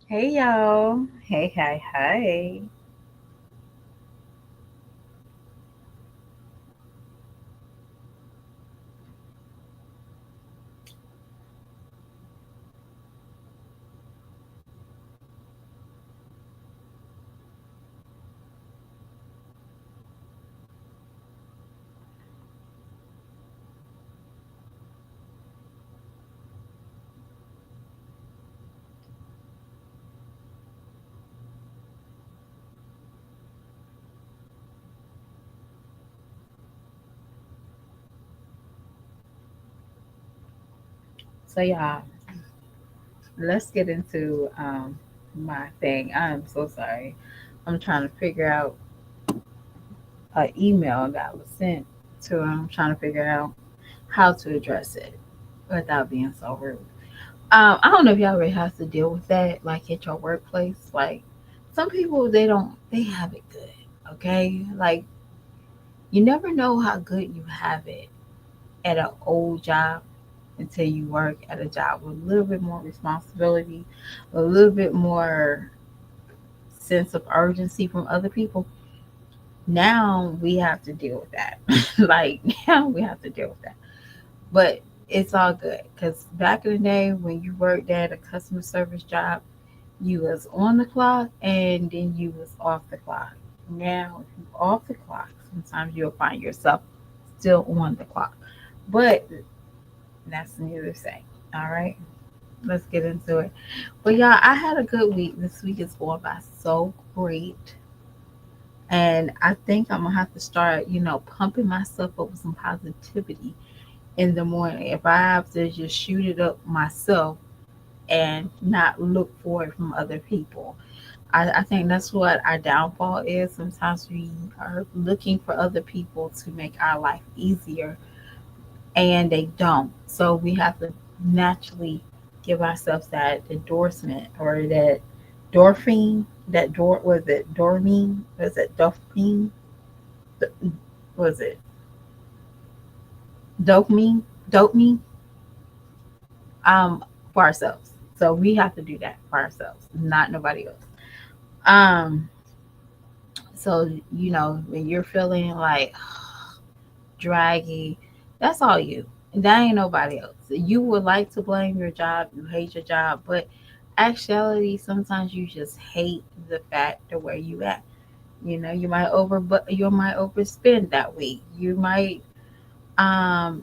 Hey y'all. Hey, hi, hi. So y'all, let's get into my thing. I'm so sorry. I'm trying to figure out an email that was sent to I'm trying to figure out how to address it without being so rude. I don't know if y'all really have to deal with that, like at your workplace. Like some people, they have it good. Okay, like you never know how good you have it at an old job until you work at a job with a little bit more responsibility, a little bit more sense of urgency from other people. Now we have to deal with that. Like now we have to deal with that. But it's all good because back in the day when you worked at a customer service job, you was on the clock and then you was off the clock. Now if you off the clock, sometimes you'll find yourself still on the clock. But that's neither say. All right. Let's get into it. But y'all, I had a good week. This week is going by so great. And I think I'm gonna have to start, pumping myself up with some positivity in the morning. If I have to just shoot it up myself and not look for it from other people. I think that's what our downfall is. Sometimes we are looking for other people to make our life easier and they don't. So we have to naturally give ourselves that endorsement or that dorphine. That was it dormine? Was it dopamine? Was it dopamine? Dopamine? Um, for ourselves. So we have to do that for ourselves, not nobody else. Um, so when you're feeling like draggy, that's all you. That ain't nobody else. You would like to blame your job, you hate your job, but actuality sometimes you just hate the fact of where you at. You might overspend that week. You might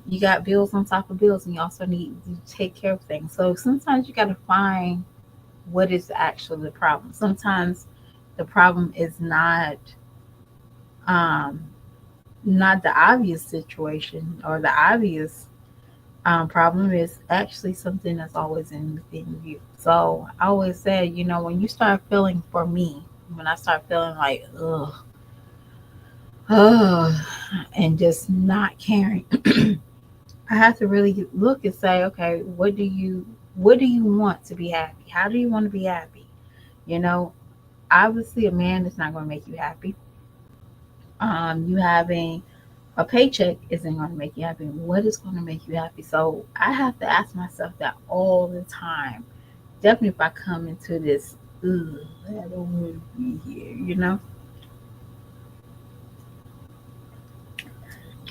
you got bills on top of bills and you also need to take care of things. So sometimes you gotta find what is actually the problem. Sometimes the problem is um not the obvious situation or the obvious problem is actually something that's always in within you. So I always say, when you start feeling for me, when I start feeling like ugh, and just not caring, I have to really look and say, okay, what do you want to be happy? How do you want to be happy? You know, obviously a man is not going to make you happy. You having a paycheck isn't going to make you happy. What is going to make you happy? So I have to ask myself that all the time. Definitely, if I come into this, I don't want to be here.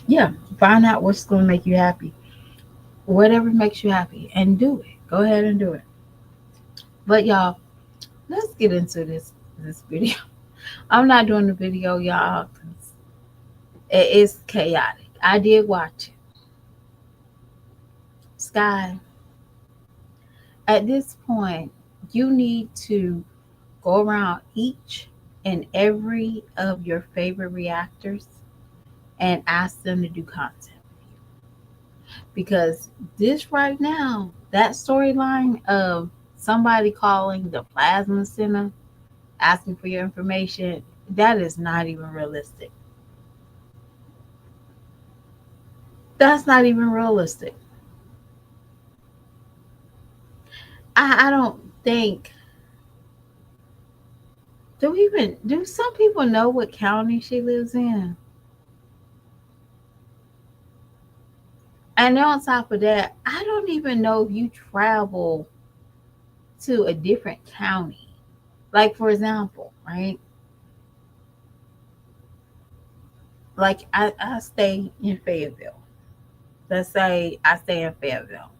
Yeah, find out what's going to make you happy. Whatever makes you happy, and do it. Go ahead and do it. But y'all, let's get into this video. I'm not doing the video, y'all, 'cause it is chaotic. I did watch it. Sky, at this point, you need to go around each and every of your favorite reactors and ask them to do content because this right now, that storyline of somebody calling the plasma center asking for your information, that is not even realistic. That's not even realistic. I don't think, do some people know what county she lives in? And on top of that, I don't even know if you travel to a different county, like for example, right? Like I stay in Fayetteville. Let's say I stay in Fayetteville.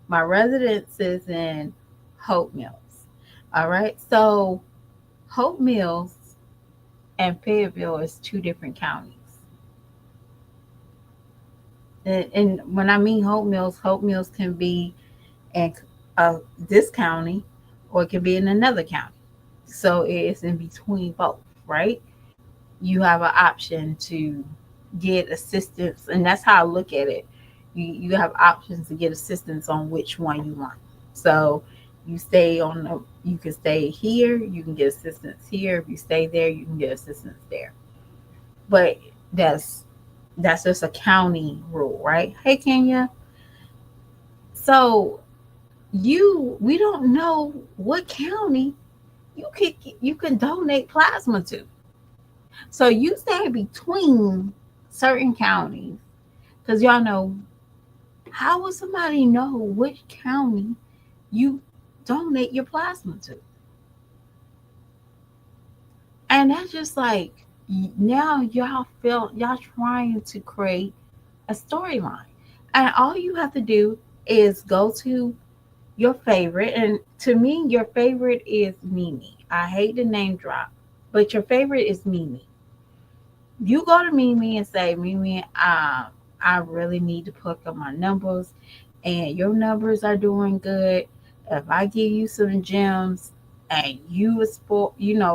My residence is in Hope Mills. All right. So Hope Mills and Fayetteville is two different counties. And when I mean Hope Mills can be in this county or it can be in another county. So it's in between both, right? You have an option to get assistance, and that's how I look at it. You have options to get assistance on which one you want. So you can stay here, you can get assistance here. If you stay there, you can get assistance there. But that's that's just a county rule, right? Hey Kenya. So we don't know what county you can donate plasma to. So you stay between certain counties because y'all know, how will somebody know which county you donate your plasma to? And that's just like, now y'all trying to create a storyline. And all you have to do is go to your favorite. And to me, your favorite is Mimi. I hate the name drop, but your favorite is Mimi. You go to Mimi and say, Mimi, I really need to pick up my numbers, and your numbers are doing good. If I give you some gems and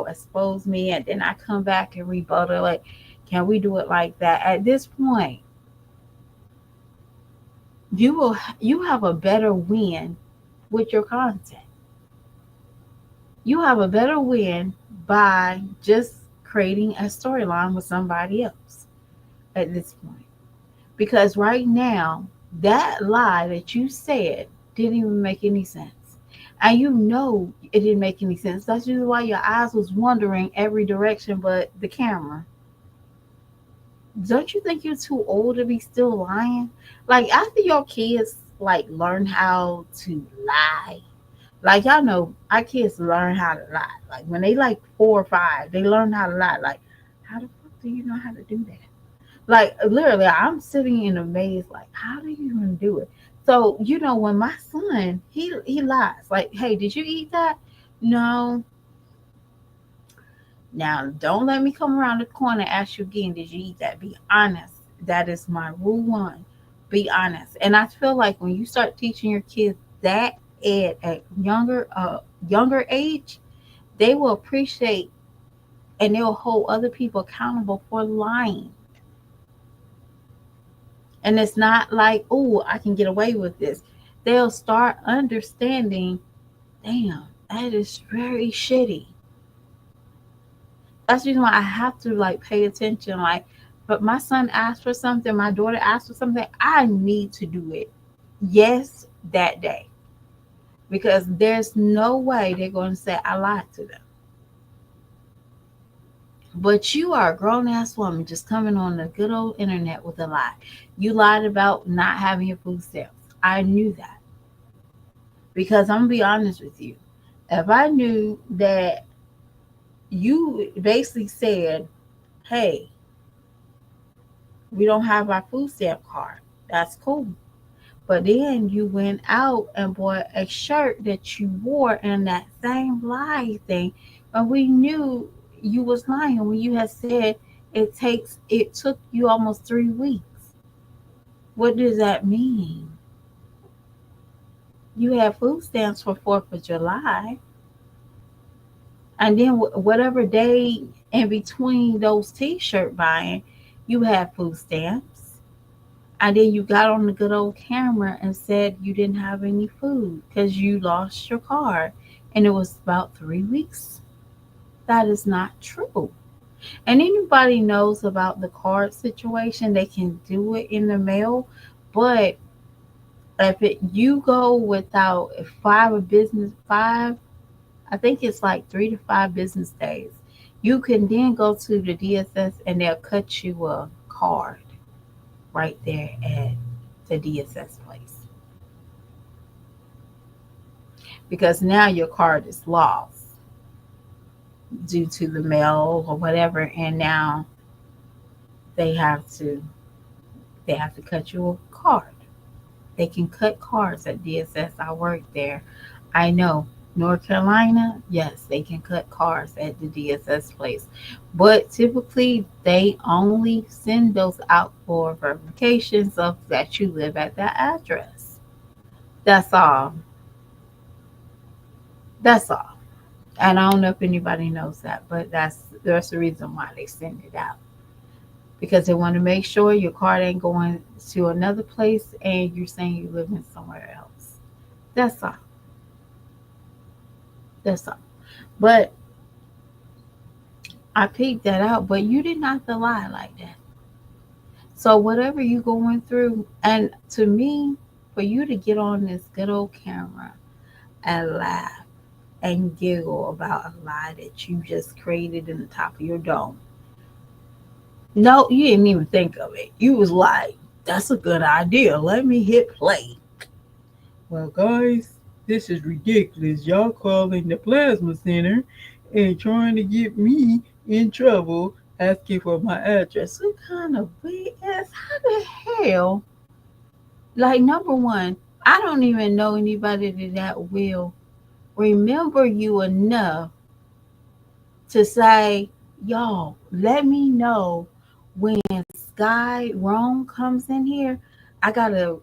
expose me, and then I come back and rebuttal it, can we do it like that? At this point, you have a better win with your content. You have a better win by just creating a storyline with somebody else at this point. Because right now, that lie that you said didn't even make any sense. And you know it didn't make any sense. That's usually why your eyes was wandering every direction but the camera. Don't you think you're too old to be still lying? Like after your kids like learn how to lie. Like y'all know our kids learn how to lie. Like when they like 4 or 5, they learn how to lie. Like, how the fuck do you know how to do that? Like literally, I'm sitting in a maze. Like, how do you even do it? So when my son he lies. Like, hey, did you eat that? No. Now don't let me come around the corner and ask you again. Did you eat that? Be honest. That is my rule one. Be honest. And I feel like when you start teaching your kids that at younger age, they will appreciate and they'll hold other people accountable for lying. And it's not like, oh, I can get away with this. They'll start understanding, damn, that is very shitty. That's the reason why I have to like pay attention. Like, but my son asked for something, my daughter asked for something, I need to do it. Yes, that day. Because there's no way they're going to say I lied to them. But you are a grown ass woman just coming on the good old internet with a lie. You lied about not having your food stamps. I knew that. Because I'm going to be honest with you. If I knew that you basically said, hey, we don't have our food stamp card, that's cool. But then you went out and bought a shirt that you wore in that same lie thing. And we knew you was lying when you had said it took you almost 3 weeks. What does that mean? You had food stamps for 4th of July. And then whatever day in between those t-shirt buying, you had food stamps. And then you got on the good old camera and said you didn't have any food because you lost your card. And it was about 3 weeks. That is not true. And anybody knows about the card situation, they can do it in the mail. But if you go without five, I think it's like 3 to 5 business days, you can then go to the DSS and they'll cut you a card right there at the DSS place. because now your card is lost due to the mail or whatever, and now they have to cut you a card. They can cut cards at DSS. I worked there. I know. North Carolina, yes, they can cut cards at the DSS place. But typically they only send those out for verifications of that you live at that address. That's all. That's all. And I don't know if anybody knows that, but that's the reason why they send it out. Because they want to make sure your card ain't going to another place and you're saying you live in somewhere else. That's all. That's all. But I peeped that out, but you didn't have to lie like that. So whatever you going through, and to me, for you to get on this good old camera and laugh and giggle about a lie that you just created in the top of your dome. No, you didn't even think of it. You was like, that's a good idea. Let me hit play. Well, guys, this is ridiculous. Y'all calling the plasma center and trying to get me in trouble asking for my address. What kind of weird ass? How the hell? Like, number one, I don't even know anybody that will remember you enough to say, y'all, let me know when Sky Rome comes in here. I gotta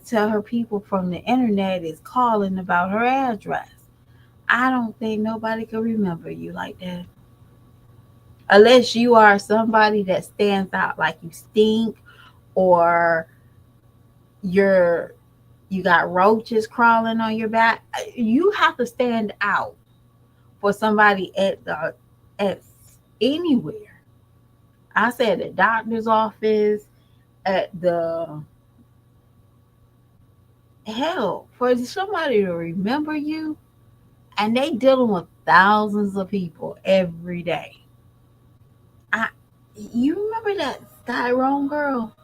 tell her people from the internet is calling about her address. I don't think nobody can remember you like that. Unless you are somebody that stands out, like you stink, or you're you got roaches crawling on your back. You have to stand out for somebody at anywhere. I said the doctor's office, at the hell, for somebody to remember you, and they dealing with thousands of people every day. I You remember that Skyrone girl?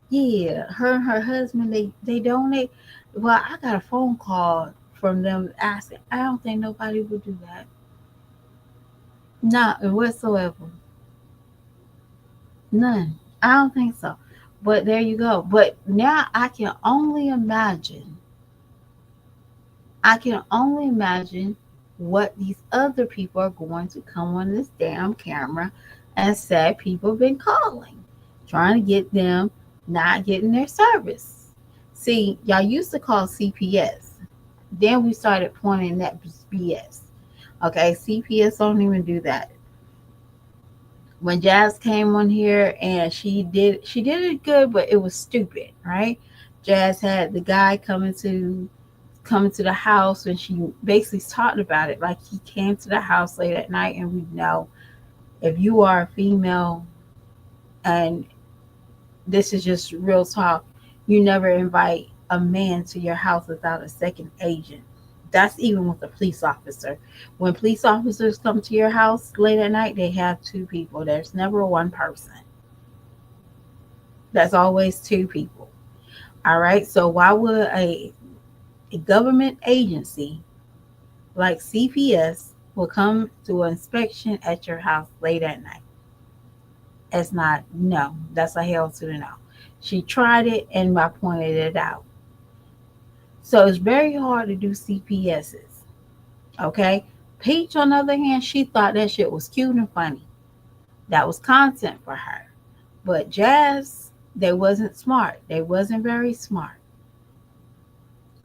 Yeah, her and her husband, they donate. Well, I got a phone call from them asking. I don't think nobody would do that. Not whatsoever. None. I don't think so. But there you go. But now I can only imagine what these other people are going to come on this damn camera and say people have been calling, trying to get them not getting their service. See, y'all used to call CPS. Then we started pointing that was BS. Okay, CPS don't even do that. When Jazz came on here and she did it good, but it was stupid, right? Jazz had the guy coming to the house, and she basically talked about it like he came to the house late at night. And we know, if you are a female, and this is just real talk, you never invite a man to your house without a second agent. That's even with a police officer. When police officers come to your house late at night, they have two people. There's never one person. That's always two people. All right. So why would a government agency like CPS will come to an inspection at your house late at night? It's not, no. That's a hell to the no. She tried it and I pointed it out. So it's very hard to do CPSs. Okay. Peach, on the other hand, she thought that shit was cute and funny. That was content for her. But Jazz, they wasn't smart. They wasn't very smart.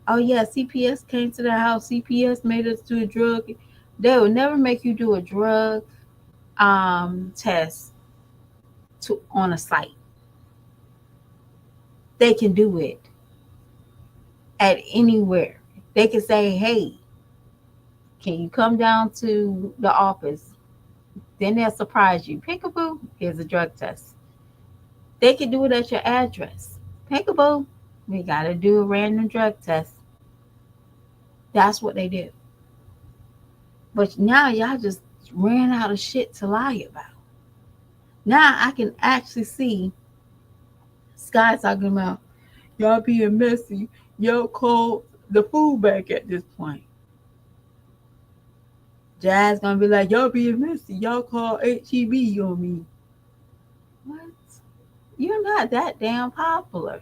Oh yeah, CPS came to the house. CPS made us do a drug. They will never make you do a drug test on a site. They can do it at anywhere. They can say, hey, can you come down to the office? Then they'll surprise you. Peekaboo, here's a drug test. They can do it at your address. Peekaboo, we got to do a random drug test. That's what they do. But now y'all just ran out of shit to lie about. Now I can actually see Sky talking about y'all being messy. Y'all call the food back at this point. Jazz gonna be like, y'all being messy. Y'all call HEB on me. What? You're not that damn popular.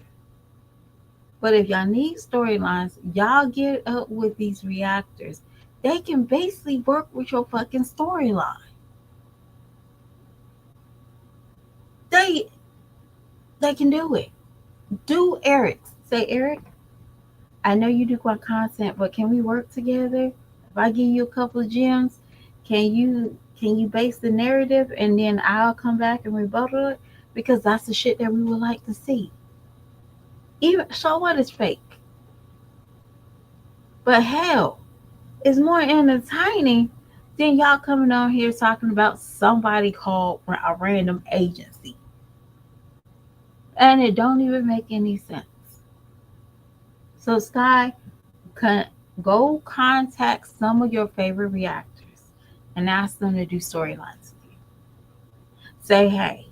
But if y'all need storylines, y'all get up with these reactors. They can basically work with your fucking storyline. They they can do it. Do Eric's. Say, Eric, I know you do content, but can we work together? If I give you a couple of gems, can you base the narrative and then I'll come back and rebuttal it? Because that's the shit that we would like to see. Even so what is fake. But hell, it's more entertaining than y'all coming on here talking about somebody called a random agency. And it don't even make any sense. So Sky, con- go contact some of your favorite reactors and ask them to do storylines with you. Say, hey,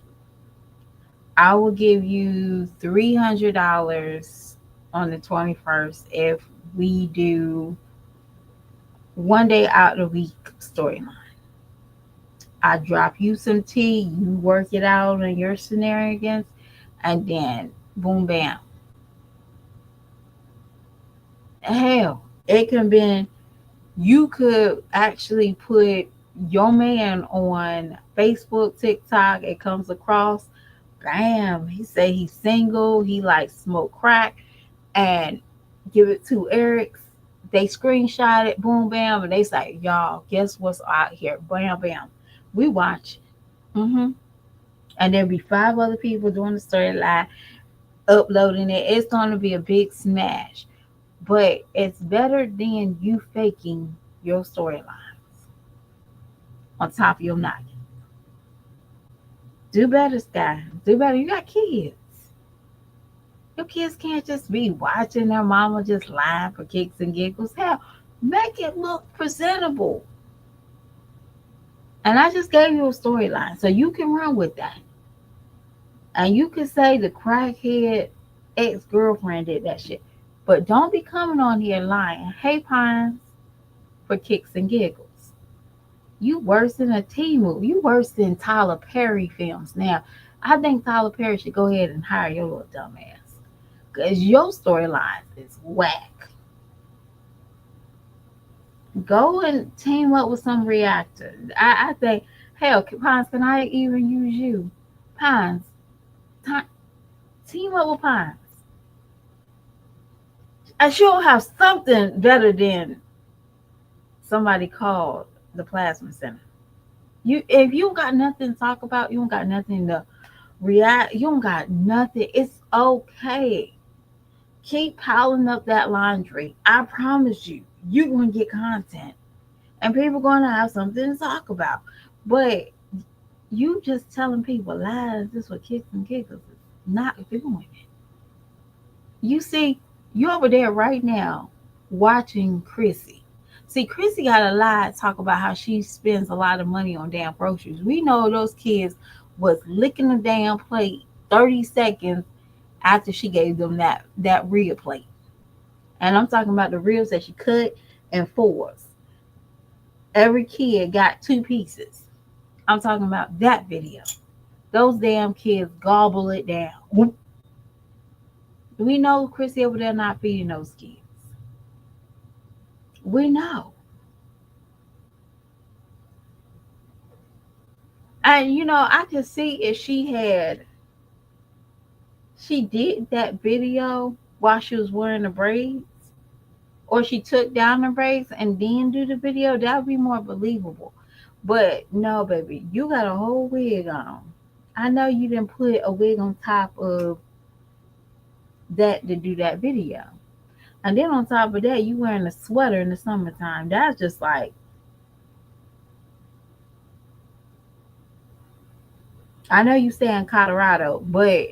I will give you $300 on the 21st if we do one day out of the week storyline. I drop you some tea, you work it out in your shenanigans, and then boom, bam. Hell, it can be, you could actually put your man on Facebook, TikTok, it comes across, bam, he say he's single, he likes smoke crack, and give it to Eric's. They screenshot it, boom, bam, and they say, y'all, guess what's out here? Bam, bam. We watch. Mm-hmm. And there'll be 5 other people doing the storyline, uploading it. It's going to be a big smash. But it's better than you faking your storyline on top of your noggin. Do better, Sky. Do better. You got kids. Your kids can't just be watching their mama just lying for kicks and giggles. Hell, make it look presentable. And I just gave you a storyline, so you can run with that. And you can say the crackhead ex-girlfriend did that shit. But don't be coming on here lying. Hey, Pines, for kicks and giggles. You worse than a T movie. You worse than Tyler Perry films. Now, I think Tyler Perry should go ahead and hire your little dumb ass. Because your storyline is whack. Go and team up with some reactor. I think, hell, Pines, can I even use you? Pines, team up with Pines. And she'll have something better than somebody called the plasma center. You, if you don't got nothing to talk about, you don't got nothing to react, you don't got nothing. It's okay. Keep piling up that laundry. I promise you, you're gonna get content. And people gonna have something to talk about. But you just telling people lies, this what kicks and giggles is not doing it. You see, you over there right now watching Chrissy. See, Chrissy got a lie talk about how she spends a lot of money on damn groceries. We know those kids was licking the damn plate 30 seconds after she gave them that real plate. And I'm talking about the reels that she cut in fours. Every kid got 2 pieces. I'm talking about that video. Those damn kids gobble it down. We know Chrissy over there not feeding those kids. We know. And I could see if she did that video while she was wearing the braids, or she took down the braids and then do the video, that would be more believable. But no, baby, you got a whole wig on. I know you didn't put a wig on top of that to do that video. And then on top of that, you wearing a sweater in the summertime. That's just like, I know you stay in Colorado, but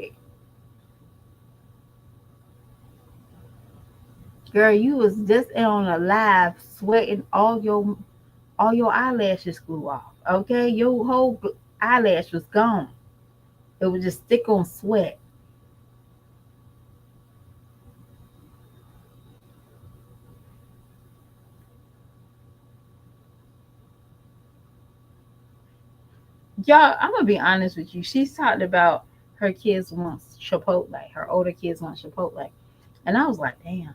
girl, you was just on a live sweating all your eyelashes flew off. Okay, your whole eyelash was gone. It was just stick on sweat. Y'all, I'm gonna be honest with you. She's talked about her kids wants Chipotle. Her older kids want Chipotle, and I was like, damn,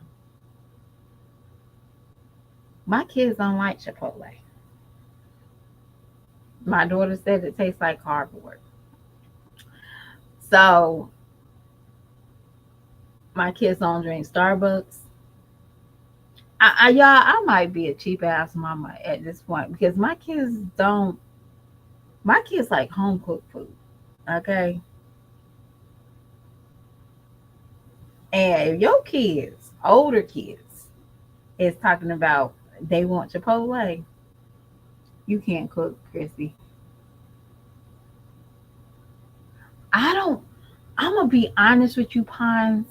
my kids don't like Chipotle. My daughter said it tastes like cardboard. So my kids don't drink Starbucks. Y'all, I might be a cheap ass mama at this point because my kids don't. My kids like home cooked food. Okay, and if your kids, older kids, is talking about they want Chipotle, you can't cook, Chrissy. I don't. I'm gonna be honest with you, Pines.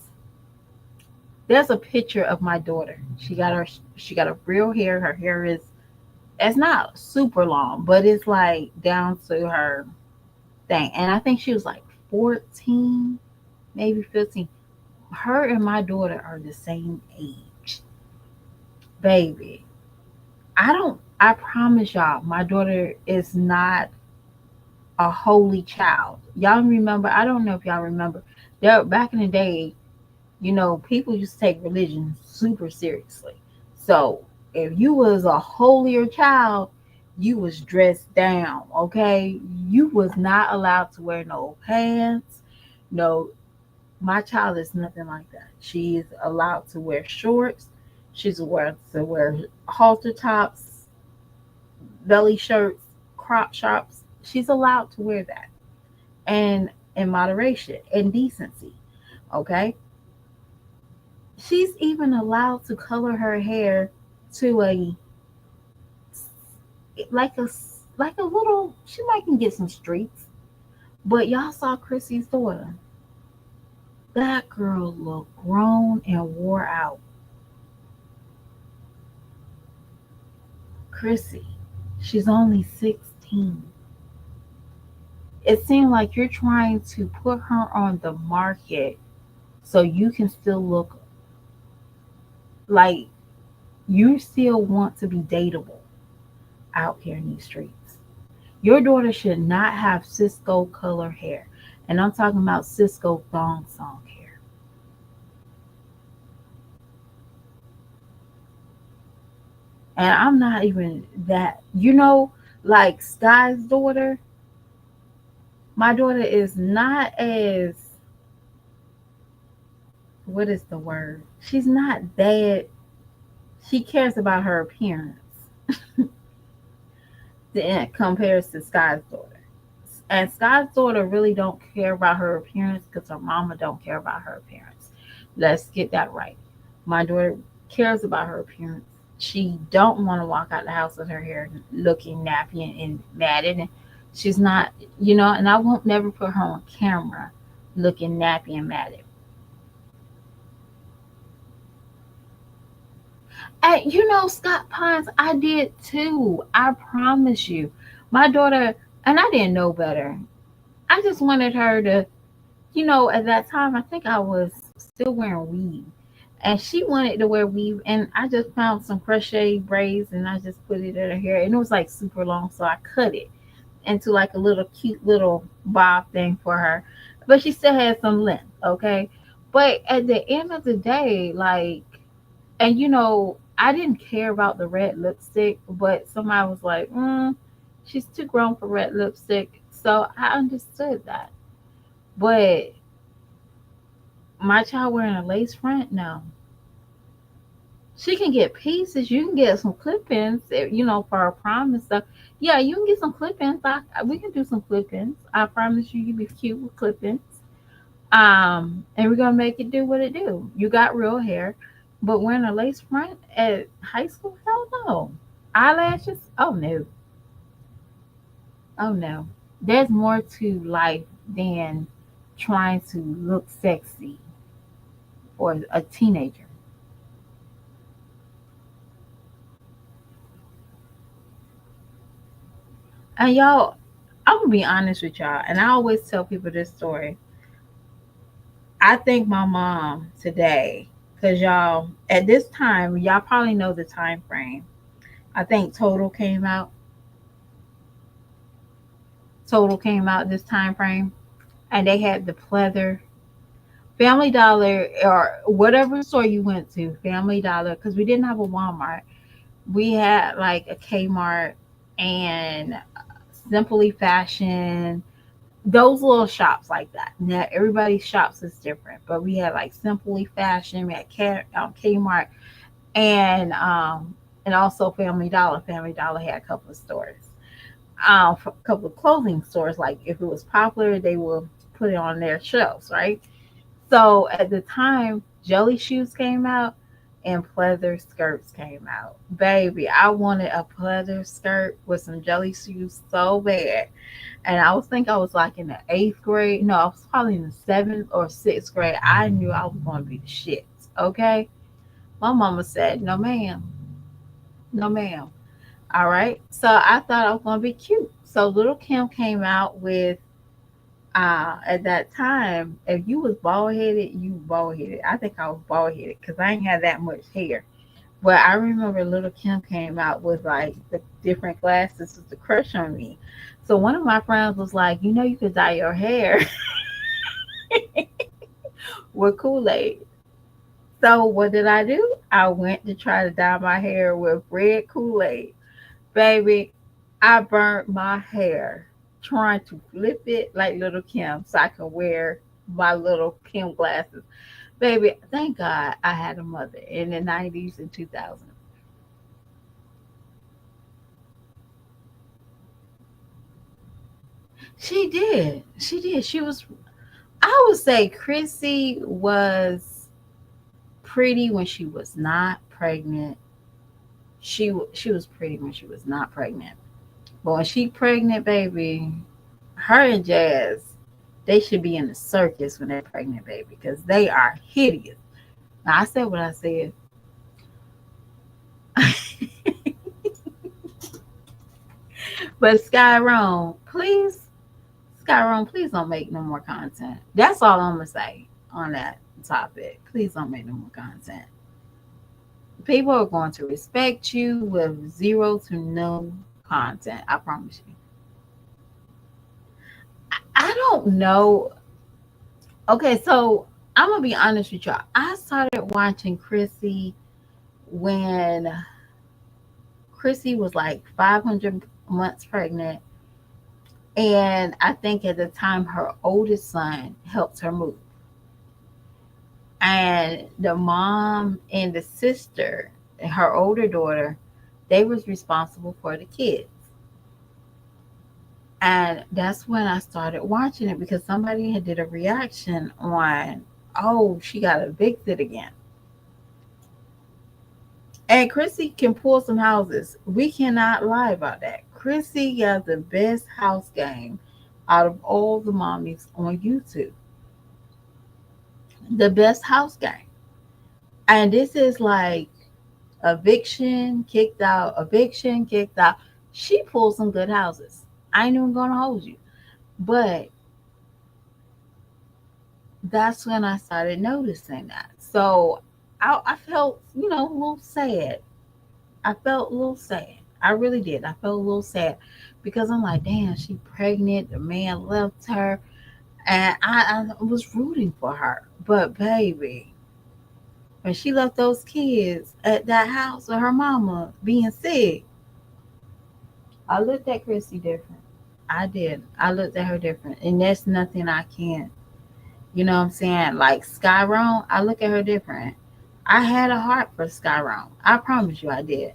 There's a picture of my daughter. She got a real hair. Her hair is it's not super long, but it's like down to her thing. And I think she was like 14, maybe 15. Her and my daughter are the same age, baby. I don't. I promise y'all, my daughter is not a holy child. Y'all remember? I don't know if y'all remember. There back in the day, people used to take religion super seriously. So if you was a holier child, you was dressed down, okay? You was not allowed to wear no pants. No, my child is nothing like that. She is allowed to wear shorts. She's allowed to wear halter tops, belly shirts, crop tops. She's allowed to wear that. And in moderation and decency, okay? She's even allowed to color her hair to a like a like a little. She might can get some streaks, but y'all saw Chrissy's daughter. That girl looked grown and wore out. Chrissy, she's only 16. It seemed like you're trying to put her on the market so you can still look like you still want to be dateable out here in these streets. Your daughter should not have Cisco color hair. And I'm talking about Cisco thong song hair. And I'm not even that, like Sky's daughter. My daughter is not as, what is the word? She's not that, she cares about her appearance compares to Sky's daughter. And Sky's daughter really don't care about her appearance because her mama don't care about her appearance. Let's get that right. My daughter cares about her appearance. She don't want to walk out the house with her hair looking nappy and matted. And she's not, and I won't never put her on camera looking nappy and matted. And Scott Pines, I did too. I promise you. My daughter, and I didn't know better. I just wanted her to, at that time, I think I was still wearing weave. And she wanted to wear weave. And I just found some crochet braids and I just put it in her hair. And it was like super long. So I cut it into like a little cute little bob thing for her. But she still had some length. Okay. But at the end of the day, like, and I didn't care about the red lipstick, but somebody was like, she's too grown for red lipstick. So I understood that. But my child wearing a lace front, no. She can get pieces. You can get some clip-ins, for her prom and stuff. Yeah, you can get some clip-ins. We can do some clip-ins. I promise you, you'll be cute with clip-ins. And we're gonna make it do what it do. You got real hair, but wearing a lace front at high school, hell no. Eyelashes, oh no, oh no. There's more to life than trying to look sexy for a teenager. And y'all, I'm gonna be honest with y'all, and I always tell people this story. I think my mom today, because y'all, at this time, y'all probably know the time frame. I think Total came out. total came out this time frame, and they had the pleather. Family Dollar or whatever store you went to, Family Dollar, because we didn't have a Walmart. We had like a Kmart and Simply Fashion, those little shops like that. Now everybody's shops is different, but we had like Simply Fashion, we had Kmart, and also Family Dollar. Family Dollar had a couple of stores, a couple of clothing stores. Like if it was popular, they would put it on their shelves, right? So at the time, jelly shoes came out and pleather skirts came out. Baby, I wanted a pleather skirt with some jelly shoes so bad. And I was think I was like in the eighth grade. No, I was probably in the seventh or sixth grade. I knew I was going to be the shit. Okay. My mama said, no, ma'am. No, ma'am. All right. So I thought I was going to be cute. So Little Kim came out with at that time, if you was bald headed, you bald headed. I think I was bald headed because I ain't had that much hair. But I remember Little Kim came out with like the different glasses with the crush on me. So one of my friends was like, you know, you could dye your hair with Kool Aid. So what did I do? I went to try to dye my hair with red Kool Aid. Baby, I burnt my hair trying to flip it like Little Kim so I can wear my Little Kim glasses. Baby, thank God I had a mother in the 90s and 2000s. She did. She did. She was, I would say Chrissy was pretty when she was not pregnant. She was pretty when she was not pregnant. But when she pregnant, baby, her and Jazz, they should be in the circus when they're pregnant, baby, because they are hideous. Now I said what I said. But Skyron, please don't make no more content. That's all I'm gonna say on that topic. Please don't make no more content. People are going to respect you with zero to no content. I promise you. I don't know. Okay, so I'm gonna be honest with y'all. I started watching Chrissy when Chrissy was like 500 months pregnant, and I think at the time her oldest son helped her move, and the mom and the sister, her older daughter, they was responsible for the kids. And that's when I started watching it because somebody had did a reaction on, oh, she got evicted again. And Chrissy can pull some houses. We cannot lie about that. Chrissy got the best house game out of all the mommies on YouTube. The best house game. And this is like eviction, kicked out. She pulled some good houses. I ain't even gonna hold you. But that's when I started noticing that. So I felt, a little sad. I felt a little sad. I really did. I felt a little sad because I'm like, damn, she pregnant. The man left her, and I was rooting for her. But baby, when she left those kids at that house with her mama being sick, I looked at Chrissy different. I did. I looked at her different, and that's nothing I can't. You know what I'm saying? Like Skyron, I look at her different. I had a heart for Skyron. I promise you, I did.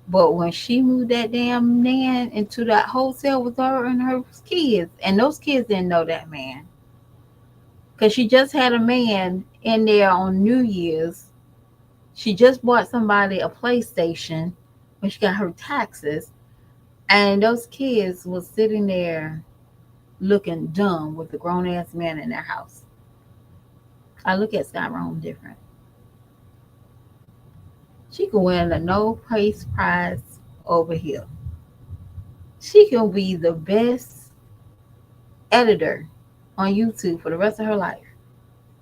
But when she moved that damn man into that hotel with her and her kids, and those kids didn't know that man, because she just had a man in there on New Year's. She just bought somebody a PlayStation when she got her taxes, and those kids was sitting there looking dumb with the grown ass man in their house. I look at Sky Rome different. She could win a no price prize over here. She can be the best editor on YouTube for the rest of her life.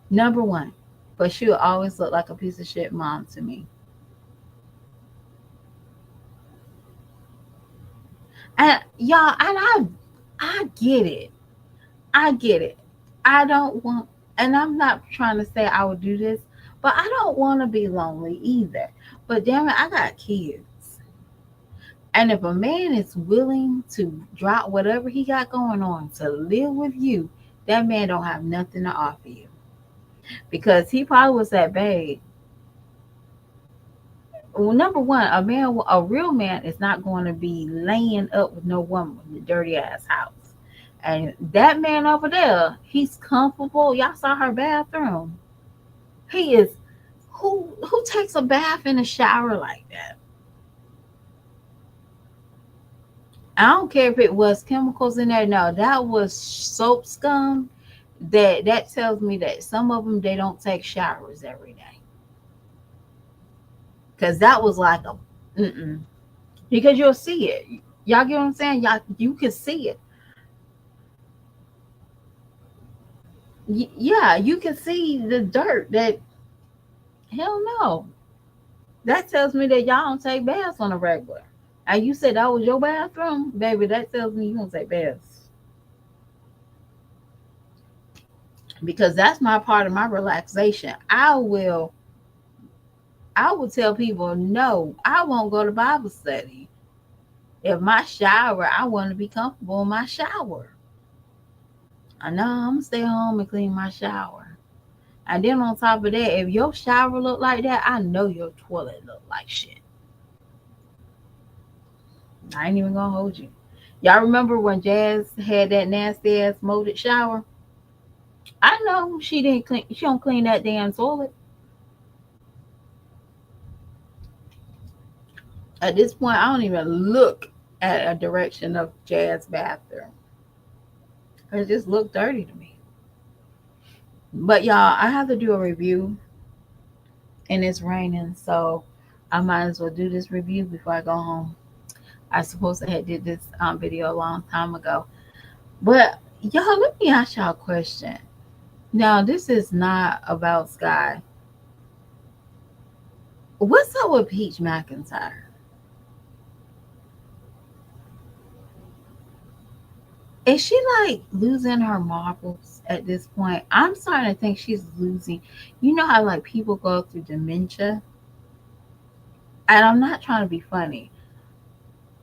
Number one. But she'll always look like a piece of shit mom to me. And y'all, and I get it. I get it. I don't want, and I'm not trying to say I would do this, but I don't want to be lonely either. But damn it, I got kids. And if a man is willing to drop whatever he got going on to live with you, that man don't have nothing to offer you. Because he probably was that babe. Well, number one, a real man is not going to be laying up with no woman in the dirty ass house. And that man over there, he's comfortable. Y'all saw her bathroom. He is who takes a bath in a shower like that? I don't care if it was chemicals in there. No, that was soap scum. That tells me that some of them they don't take showers every day. Cause that was like a mm-mm. Because you'll see it. Y'all get what I'm saying? Y'all you can see it. Yeah, you can see the dirt. That hell no. That tells me that y'all don't take baths on a regular. And you said that was your bathroom, baby. That tells me you don't take baths because that's my part of my relaxation. I will tell people no. I won't go to Bible study. If my shower, I want to be comfortable in my shower. I know I'm gonna stay home and clean my shower. And then on top of that, if your shower look like that, I know your toilet look like shit. I ain't even gonna hold you. Y'all remember when Jazz had that nasty ass molded shower? I know she didn't clean. She don't clean that damn toilet. At this point, I don't even look at a direction of Jazz bathroom. It just looked dirty to me. But y'all, I have to do a review, and it's raining, so I might as well do this review before I go home. I suppose I had did this video a long time ago. But y'all, let me ask y'all a question. Now, this is not about Sky. What's up with Peach McIntyre? Is she like losing her marbles at this point? I'm starting to think she's losing. You know how like people go through dementia? And I'm not trying to be funny,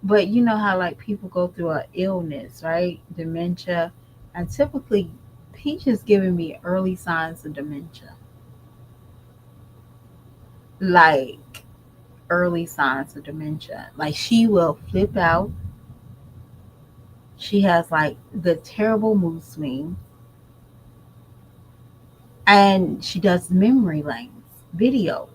but you know how like people go through an illness, right? Dementia. And typically Peach is giving me early signs of dementia. Like early signs of dementia. Like she will flip out. She has like the terrible mood swings, and she does memory lanes videos.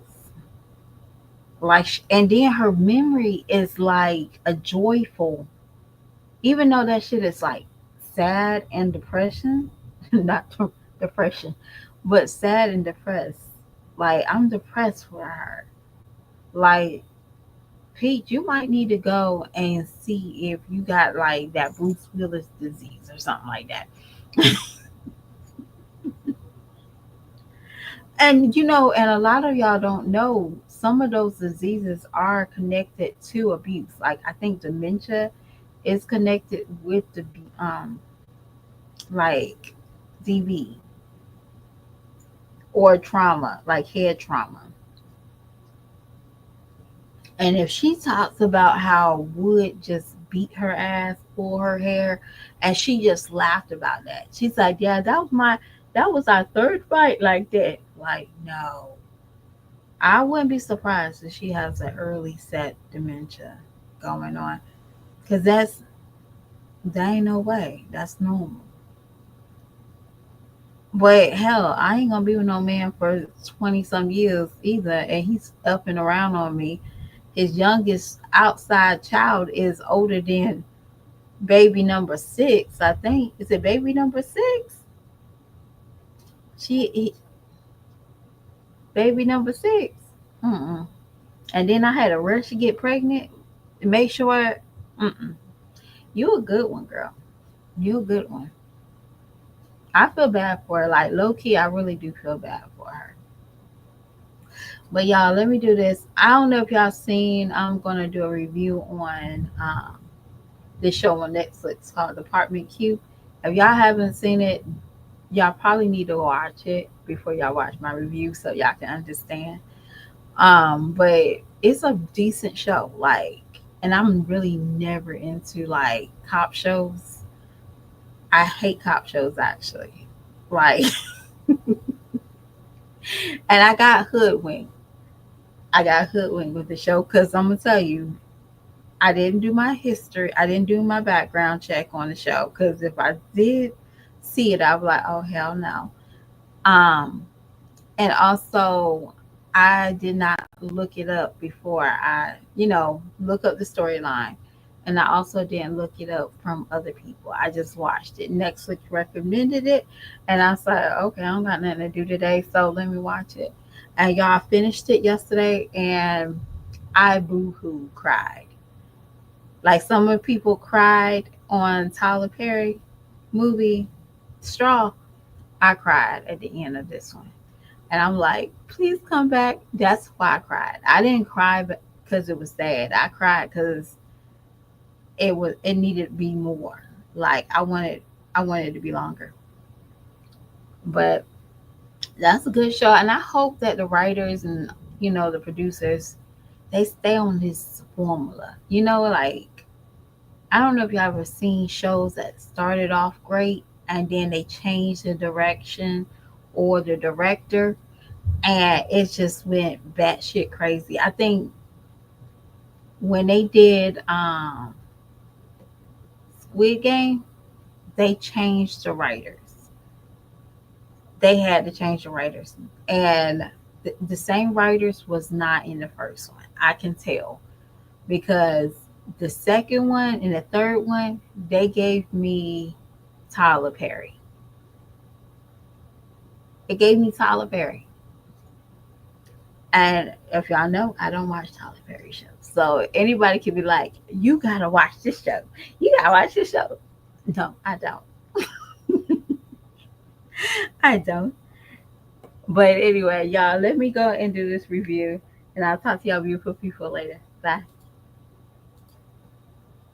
Like, and then her memory is like a joyful, even though that shit is like sad and depression, not depression, but sad and depressed. Like, I'm depressed for her. Like, Pete, you might need to go and see if you got like that Bruce Willis disease or something like that. And and a lot of y'all don't know some of those diseases are connected to abuse. Like I think dementia is connected with the like DV or trauma, like head trauma. And if she talks about how Wood just beat her ass, pull her hair, and she just laughed about that. She's like, "Yeah, that was our third fight like that." Like, no. I wouldn't be surprised if she has an early set dementia going on. Cause that ain't no way. That's normal. But hell, I ain't gonna be with no man for 20 some years either, and he's up and around on me. His youngest outside child is older than baby number six, I think. Is it baby number six? He, baby number six. Mm-mm. And then I had to rush to get pregnant to make sure. Mm-mm. You a good one, girl. You a good one. I feel bad for her. Like low key, I really do feel bad for her. But y'all, let me do this. I don't know if y'all seen. I'm gonna do a review on this show on Netflix called Department Q. If y'all haven't seen it, y'all probably need to watch it before y'all watch my review so y'all can understand. But it's a decent show, like, and I'm really never into like cop shows. I hate cop shows actually. Like, and I got hoodwinked. I got hoodwinked with the show because I'm gonna tell you, I didn't do my history. I didn't do my background check on the show because if I did see it, I'd be like, oh hell no. Um, and also I did not look it up before I, look up the storyline. And I also didn't look it up from other people. I just watched it. Netflix recommended it, and I said, okay, I don't got nothing to do today, so let me watch it. And y'all finished it yesterday, and I boo-hoo cried. Like some of the people cried on Tyler Perry movie Straw. I cried at the end of this one. And I'm like, please come back. That's why I cried. I didn't cry because it was sad. I cried because it needed to be more. Like I wanted it to be longer. But that's a good show, and I hope that the writers and the producers, they stay on this formula. Like, I don't know if you ever seen shows that started off great and then they changed the direction or the director, and it just went batshit crazy. I think when they did Squid Game, they changed the writers. They had to change the writers, and the same writers was not in the first one. I can tell because the second one and the third one, they gave me Tyler Perry. It gave me Tyler Perry. And if y'all know, I don't watch Tyler Perry shows. So anybody could be like, you gotta watch this show. You gotta watch this show. No, I don't. I don't. But anyway, y'all, let me go and do this review. And I'll talk to y'all beautiful people later. Bye.